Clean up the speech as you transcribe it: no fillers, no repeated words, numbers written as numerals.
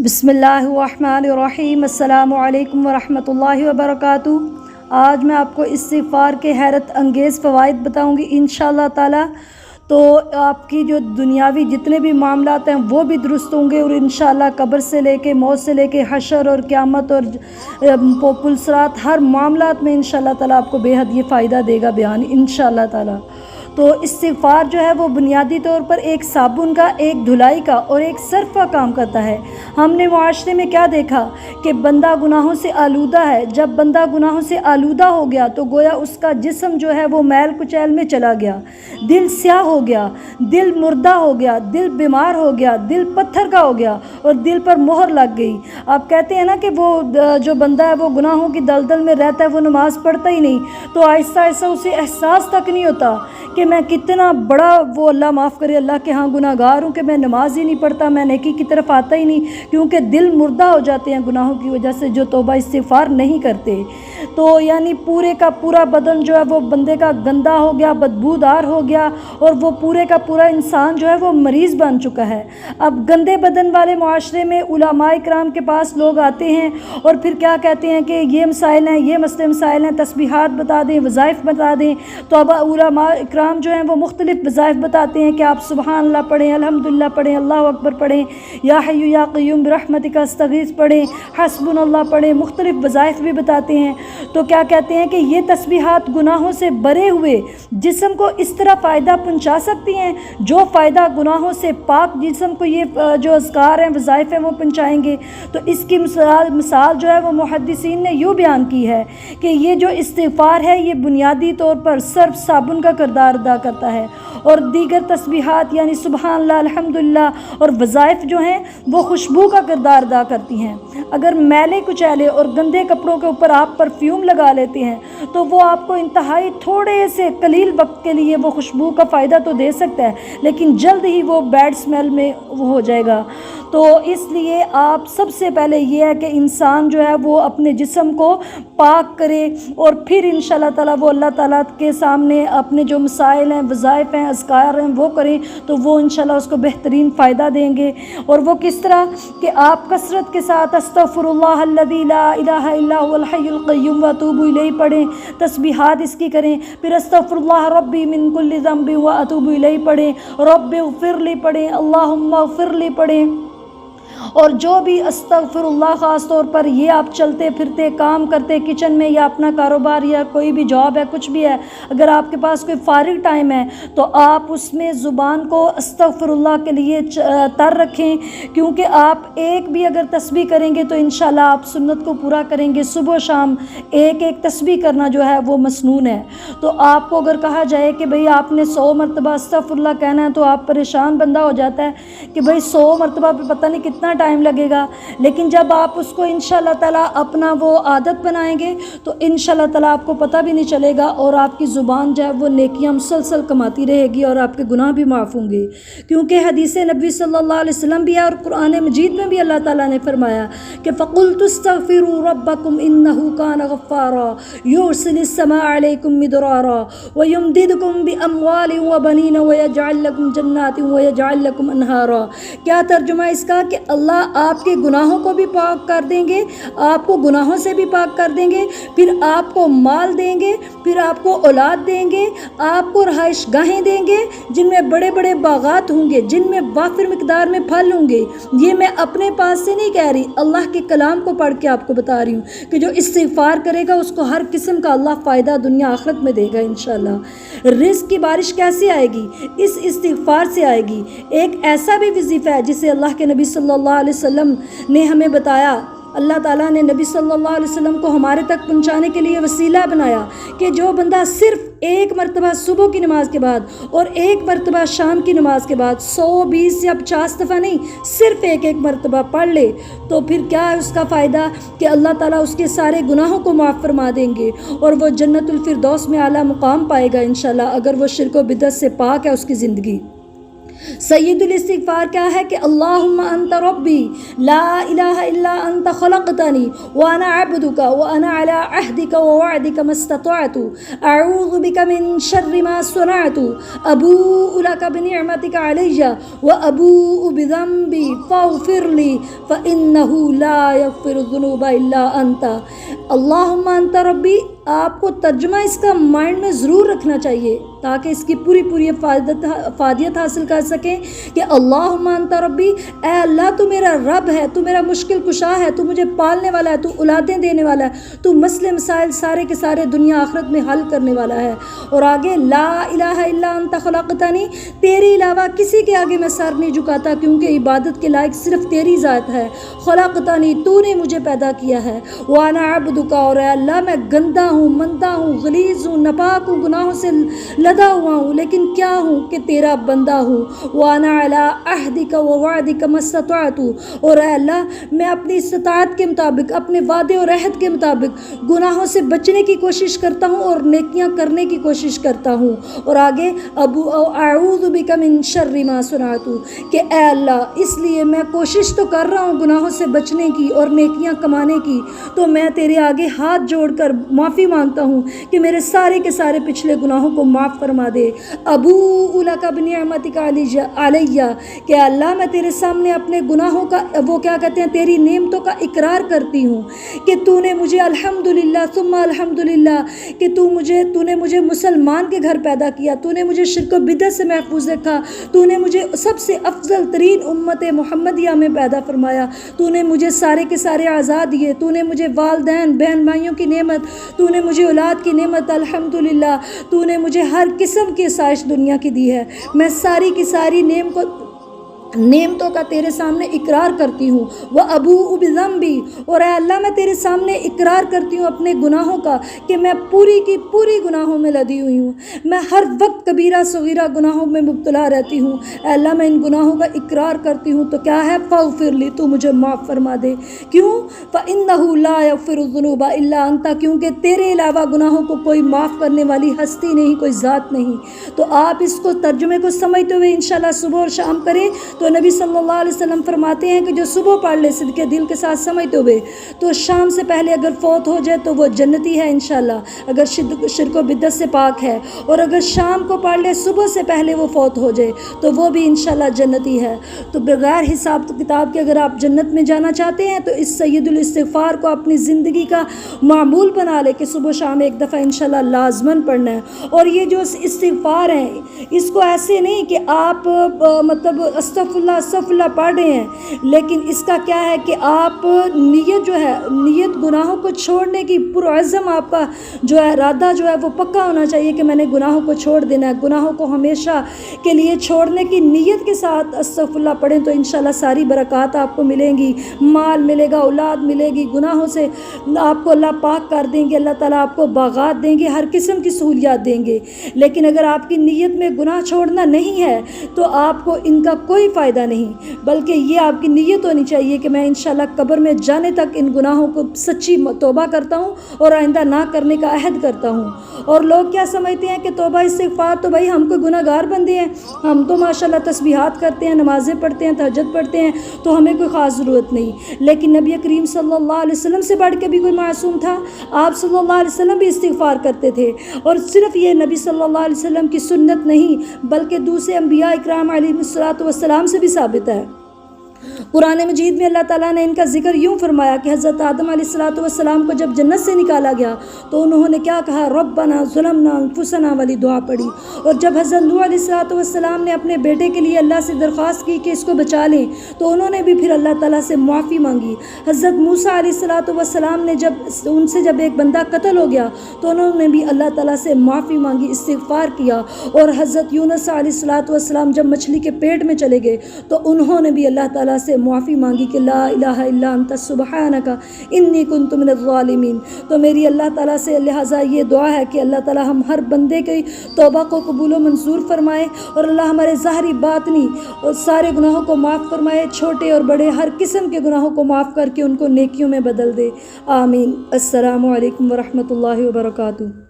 بسم اللہ الرحمن الرحیم۔ السلام علیکم ورحمۃ اللہ وبرکاتہ۔ آج میں آپ کو استغفار کے حیرت انگیز فوائد بتاؤں گی انشاءاللہ تعالی۔ تو آپ کی جو دنیاوی جتنے بھی معاملات ہیں وہ بھی درست ہوں گے، اور انشاءاللہ قبر سے لے کے موت سے لے کے حشر اور قیامت اور پلسرات ہر معاملات میں انشاءاللہ تعالی آپ کو بے حد یہ فائدہ دے گا بیان انشاءاللہ تعالی۔ تو استغفار جو ہے وہ بنیادی طور پر ایک صابن کا، ایک دھلائی کا اور ایک صرف کا کام کرتا ہے۔ ہم نے معاشرے میں کیا دیکھا کہ بندہ گناہوں سے آلودہ ہے۔ جب بندہ گناہوں سے آلودہ ہو گیا تو گویا اس کا جسم جو ہے وہ میل کچیل میں چلا گیا، دل سیاہ ہو گیا، دل مردہ ہو گیا، دل بیمار ہو گیا، دل پتھر کا ہو گیا اور دل پر مہر لگ گئی۔ آپ کہتے ہیں نا کہ وہ جو بندہ ہے وہ گناہوں کی دلدل میں رہتا ہے، وہ نماز پڑھتا ہی نہیں، تو آہستہ آہستہ اسے احساس تک نہیں ہوتا کہ میں کتنا بڑا وہ اللہ معاف کرے اللہ کے ہاں گناہ گار ہوں کہ میں نماز ہی نہیں پڑھتا، میں نیکی کی طرف آتا ہی نہیں، کیونکہ دل مردہ ہو جاتے ہیں گناہوں کی وجہ سے جو توبہ استغفار نہیں کرتے۔ تو یعنی پورے کا پورا بدن جو ہے وہ بندے کا گندا ہو گیا، بدبودار ہو گیا، اور وہ پورے کا پورا انسان جو ہے وہ مریض بن چکا ہے۔ اب گندے بدن والے معاشرے میں علماء کرام کے پاس لوگ آتے ہیں اور پھر کیا کہتے ہیں کہ یہ مسائل ہیں، یہ مسئلے مسائل ہیں، تسبیحات بتا دیں، وظائف بتا دیں۔ تو اب علماء کرام جو ہیں وہ مختلف وظائف بتاتے ہیں کہ آپ سبحان اللہ پڑھیں، الحمدللہ پڑھیں، اللہ اکبر پڑھیں، یا حی یا قیوم برحمتک استغیث پڑھیں، حسبنا اللہ پڑھیں، مختلف وظائف بھی بتاتے ہیں۔ تو کیا کہتے ہیں کہ یہ تسبیحات گناہوں سے بھرے ہوئے جسم کو اس طرح فائدہ پہنچا سکتی ہیں جو فائدہ گناہوں سے پاک جسم کو یہ جو اذکار ہیں، وظائف ہیں، وہ پہنچائیں گے۔ تو اس کی مثال جو ہے وہ محدثین نے یوں بیان کی ہے کہ یہ جو استغفار ہے یہ بنیادی طور پر صرف صابن کا کردار ادا کرتا ہے، اور دیگر تسبیحات یعنی سبحان اللہ، الحمدللہ اور وظائف جو ہیں وہ خوشبو کا کردار ادا کرتی ہیں۔ اگر میلے کچیلے اور گندے کپڑوں کے اوپر آپ پرفیوم لگا لیتے ہیں تو وہ آپ کو انتہائی تھوڑے سے قلیل وقت کے لیے وہ خوشبو کا فائدہ تو دے سکتا ہے، لیکن جلد ہی وہ بیڈ سمیل میں ہو جائے گا۔ تو اس لیے آپ سب سے پہلے یہ ہے کہ انسان جو ہے وہ اپنے جسم کو پاک کرے، اور پھر انشاءاللہ تعالیٰ وہ اللہ تعالیٰ کے سامنے اپنے جو مسائل ہیں، وظائف ہیں، اذکار ہیں وہ کریں، تو وہ انشاءاللہ اس کو بہترین فائدہ دیں گے۔ اور وہ کس طرح کہ آپ کثرت کے ساتھ استغفر اللہ الذی لا الہ الا هو الحی القیوم واتوب الیہ پڑھیں، تسبیحات اس کی کریں، پھر استغفر اللہ ربی من کل ذنب واتوب الیہ پڑھیں، رب اغفر لی پڑھیں، اللہم اغفر لی پڑھیں۔ اور جو بھی استغفر اللہ، خاص طور پر یہ آپ چلتے پھرتے کام کرتے کچن میں یا اپنا کاروبار یا کوئی بھی جاب ہے، کچھ بھی ہے، اگر آپ کے پاس کوئی فارغ ٹائم ہے تو آپ اس میں زبان کو استغفر اللہ کے لیے تر رکھیں، کیونکہ آپ ایک بھی اگر تسبیح کریں گے تو انشاءاللہ آپ سنت کو پورا کریں گے۔ صبح و شام ایک ایک تسبیح کرنا جو ہے وہ مسنون ہے۔ تو آپ کو اگر کہا جائے کہ بھئی آپ نے 100 مرتبہ استغفر اللہ کہنا ہے تو آپ پریشان بندہ ہو جاتا ہے کہ بھئی 100 مرتبہ پہ پتہ نہیں کتنا ٹائم لگے گا، لیکن جب آپ اس کو انشاءاللہ تعالیٰ اپنا وہ عادت بنائیں گے تو انشاءاللہ تعالیٰ آپ کو پتہ بھی نہیں چلے گا، اور آپ کی زبان جو ہے وہ نیکیاں مسلسل کماتی رہے گی اور آپ کے گناہ بھی معاف ہوں گے۔ کیونکہ حدیث نبی صلی اللہ علیہ وسلم بھی ہے اور قرآن مجید میں بھی اللہ تعالیٰ نے فرمایا کہ فَقُلْتُ اسْتَغْفِرُوا رَبَّكُمْ إِنَّهُ كَانَ غَفَّارًا يُرْسِلِ السَّمَاءَ عَلَيْكُمْ مِدْرَارًا وَيُمْدِدْكُمْ بِأَمْوَالٍ وَبَنِينَ وَيَجْعَلْ لَكُمْ جَنَّاتٍ وَيَجْعَلْ لَكُمْ أَنْهَارًا۔ کیا ترجمہ اس کا کہ اللہ آپ کے گناہوں کو بھی پاک کر دیں گے، آپ کو گناہوں سے بھی پاک کر دیں گے، پھر آپ کو مال دیں گے، پھر آپ کو اولاد دیں گے، آپ کو رہائش گاہیں دیں گے جن میں بڑے بڑے باغات ہوں گے، جن میں وافر مقدار میں پھل ہوں گے۔ یہ میں اپنے پاس سے نہیں کہہ رہی، اللہ کے کلام کو پڑھ کے آپ کو بتا رہی ہوں کہ جو استغفار کرے گا اس کو ہر قسم کا اللہ فائدہ دنیا آخرت میں دے گا انشاءاللہ۔ رزق کی بارش کیسے آئے گی؟ اس استغفار سے آئے گی۔ ایک ایسا بھی وظیفہ ہے جسے اللہ کے نبی صلی اللہ علیہ وسلم نے ہمیں بتایا، اللہ تعالیٰ نے نبی صلی اللہ علیہ وسلم کو ہمارے تک پہنچانے کے لیے وسیلہ بنایا کہ جو بندہ صرف ایک مرتبہ صبح کی نماز کے بعد اور ایک مرتبہ شام کی نماز کے بعد 120 یا 50 دفعہ نہیں، صرف ایک ایک مرتبہ پڑھ لے تو پھر کیا ہے اس کا فائدہ کہ اللہ تعالیٰ اس کے سارے گناہوں کو معاف فرما دیں گے اور وہ جنت الفردوس میں اعلیٰ مقام پائے گا انشاءاللہ، اگر وہ شرک و بدعت سے پاک ہے اس کی زندگی۔ सय्यदुल इस्तिग़फ़ार क्या है कि अल्लाहुम्मा अंता रब्बी ला इलाहा इल्ला अंता खलक़तनी व अना अब्दुका व अना अला अहदिका व वअदिका मस्ततअतु अऊज़ु बिका मिन शर्रि मा सनअतु अबूउ लका बिनिअमतिका अलैया व अबूउ बिज़ंबी फ़ग़फ़िरली फ़इन्नहु ला यग़फ़िरुज़्ज़ुनूबा इल्ला अंता। अल्लाहुम्मा अंता रब्बी, आपको तर्जुमा इसका माइंड में ज़रूर रखना चाहिए ताकि इसकी पूरी फ़ायदियत हासिल कर सकें कि अल्लाहुम्मा अंता रब्बी, ए अल्लाह तू मेरा रब है, तू मेरा मुश्किल कुशा है, तू मुझे पालने वाला है, तू औलादें देने वाला है, तू मसले मसाइल सारे के सारे दुनिया आखिरत में हल करने वाला है। और आगे ला इलाहा इल्ला अंता खलक़तनी, तेरे अलावा किसी के आगे मैं सर नहीं झुकाता क्योंकि इबादत के लायक सिर्फ तेरी ज़ात है। खलक़तनी, तूने मुझे पैदा किया है। व अना अब्दुका, और अल्लाह मैं गंदा हूँ, मंदा हूँ, गलीज़ हूँ, नापाक हूँ, गुनाहों से लदा हुआ हूँ, लेकिन क्या हूँ कि तेरा बंदा हूँ। व अना अला अहदिका व वअदिका मस्ततअतु, और अल्लाह मैं अपनी इस्तिताअत के मुताबिक, अपने वादे और अहद के मुताबिक गुनाहों से बचने की कोशिश करता हूँ और नेकियां करने की कोशिश करता हूँ। और आगे अऊज़ु बिका मिन शर्रि मा सनअतु, कि ए अल्लाह इसलिए मैं कोशिश तो कर रहा हूँ गुनाहों से बचने की और नेकियां कमाने की, तो मैं तेरे आगे हाथ जोड़कर माफ़ी मांगता हूँ कि मेरे सारे के सारे पिछले गुनाहों को माफ़ फरमा दे। अबूउ लका बिनिअमतिका अलैया, कि अल्लाह मैं तेरे सामने अपने गुनाहों का, वो क्या कहते हैं, तेरी नेमतों का इकरार करती हूँ कि तूने मुझे अल्हम्दुलिल्लाह सुम्मा अल्हम्दुलिल्लाह, कि तूने मुझे मुसलमान के घर पैदा किया, तूने मुझे शिर्क व बिदअत से महफूज रखा, तूने मुझे सबसे अफजल तरीन उम्मत मुहम्मदिया में पैदा फरमाया, तूने मुझे सारे के सारे आज़ाद दिए, तूने मुझे वालदैन बहन भाइयों की नेमत, तूने मुझे औलाद की नेमत, अल्हम्दुलिल्लाह तूने मुझे हर किस्म की आसाइश दुनिया की दी है। मैं सारी की सारी नेमतों का तेरे सामने इकरार करती हूँ। वह अबूउ बिज़ंबी, और अल्लाह मैं तेरे सामने इकरार करती हूँ अपने गुनाहों का कि मैं पूरी की पूरी गुनाहों में लदी हुई हूँ, मैं हर वक्त कबीरा सगीरा गुनाहों में मुब्तला रहती हूँ। अल्लाह मैं इन गुनाहों का इकरार करती हूँ, तो क्या है, फ़ग़फ़िरली, तू मुझे माफ़ फरमा दे। क्यों? फ़इन्नहु ला यग़फ़िरुज़्ज़ुनूबा इल्ला अंता, क्योंकि तेरे अलावा गुनाहों को कोई माफ़ करने वाली हस्ती नहीं, कोई ज़ात नहीं। तो आप इसको तर्जुमे को समझते हुए इंशाल्लाह सुबह और शाम करें तो नबी सल्लल्लाहु अलैहि वसल्लम फरमाते हैं कि जो सुबह पढ़ ले सिद्क़े दिल के साथ समझते हुए, तो शाम से पहले अगर फौत हो जाए तो वो जन्नती है इंशाल्लाह, अगर शिर्क व बिदअत से पाक है। और अगर शाम को पढ़ ले सुबह से पहले वो फौत हो जाए तो वो भी इंशाल्लाह जन्नती है। तो बग़ैर हिसाब किताब के अगर आप जन्नत में जाना चाहते हैं तो इस सय्यदुल इस्तिग़फ़ार को अपनी ज़िंदगी का मामूल बना ले कि सुबह शाम एक दफ़ा इंशाल्लाह लाज़मन पढ़ना है। और ये जो इस्तिग़फ़ार है इसको ऐसे नहीं कि आप मतलब अस्तग़फ़िरुल्लाह पढ़ रहे हैं, लेकिन इसका क्या है कि आप नीयत जो है, नीयत गुनाहों को छोड़ने की पुरअज़्म आपका जो है इरादा जो है वो पक्का होना चाहिए कि मैंने गुनाहों को छोड़ देना है। गुनाहों को हमेशा के लिए छोड़ने की नीयत के साथ अस्तग़फ़िरुल्लाह पढ़ें तो इंशाल्लाह सारी बरक़ात आपको मिलेंगी, माल मिलेगा, औलाद मिलेगी, गुनाहों से आपको अल्लाह पाक कर देंगे, अल्लाह ताला आपको बाग़ात देंगे, हर किस्म की सहूलियात देंगे। लेकिन अगर आपकी नीयत में गुनाह छोड़ना नहीं है तो आपको इनका कोई फ़ायदा नहीं, बल्कि ये आपकी नीयत होनी चाहिए कि मैं इंशाल्लाह कब्र में जाने तक इन गुनाहों को सच्ची तौबा करता हूँ और आइंदा ना करने का अहद करता हूँ। और लोग क्या समझते हैं कि तौबा इस्तिग़फ़ार तो भाई हम कोई गुनहगार बंदे हैं, हम तो माशाल्लाह तस्बीहात करते हैं, नमाज़ें पढ़ते हैं, तहज्जुद पढ़ते हैं, तो हमें कोई ख़ास ज़रूरत नहीं। लेकिन नबी करीम सल्लल्लाहु अलैहि वसल्लम से बढ़ के भी कोई मासूम था? आप सल्लल्लाहु अलैहि वसल्लम भी इस्तिग़फ़ार करते थे। और सिर्फ़ ये नबी सल्लल्लाहु अलैहि वसल्लम की सुन्नत नहीं बल्कि दूसरे अंबिया इकराम अलैहिस्सलातु वस्सलाम से भी साबित है। कुरान मजीद में अल्लाह ताला ने इनका ज़िक्र यूँ फरमाया कि हज़रत आदम अलैहिस्सलातु वस्सलाम को जब जन्नत से निकाला गया तो उन्होंने क्या कहा, रब्बना ज़ुलमना अनफुसना वाली दुआ पढ़ी। और जब हज़रत नूह अलैहिस्सलातु वस्सलाम ने अपने बेटे के लिए अल्लाह से दरख्वास्त की कि इसको बचा लें तो उन्होंने भी फिर अल्लाह ताला से मुआफ़ी मांगी। हज़रत मूसा अलैहिस्सलातु वस्सलाम ने जब एक बंदा कत्ल हो गया तो उन्होंने भी अल्लाह ताला से मुआफ़ी मांगी, इस्तिग़फ़ार किया। और हज़रत यूनुस अलैहिस्सलातु वस्सलाम जब मछली के पेट में चले गए तो उन्होंने भी अल्लाह ताला से मुआफ़ी मांगी कि ला इलाहा इल्ला अंता सुब्हानका इन्नी कुन्तु मिनज़ ज़ालिमीन। तो मेरी अल्लाह ताला से लिहाजा ये दुआ है कि अल्लाह ताला हम हर बंदे की तौबा को कबूल व मंजूर फरमाए और अल्लाह हमारे ज़ाहिरी बातनी और सारे गुनाहों को माफ़ फरमाए, छोटे और बड़े हर किस्म के गुनाहों को माफ़ करके उनको नेकियों में बदल दे। आमीन। अस्सलामु अलैकुम व रहमतुल्लाहि व बरकातुहू।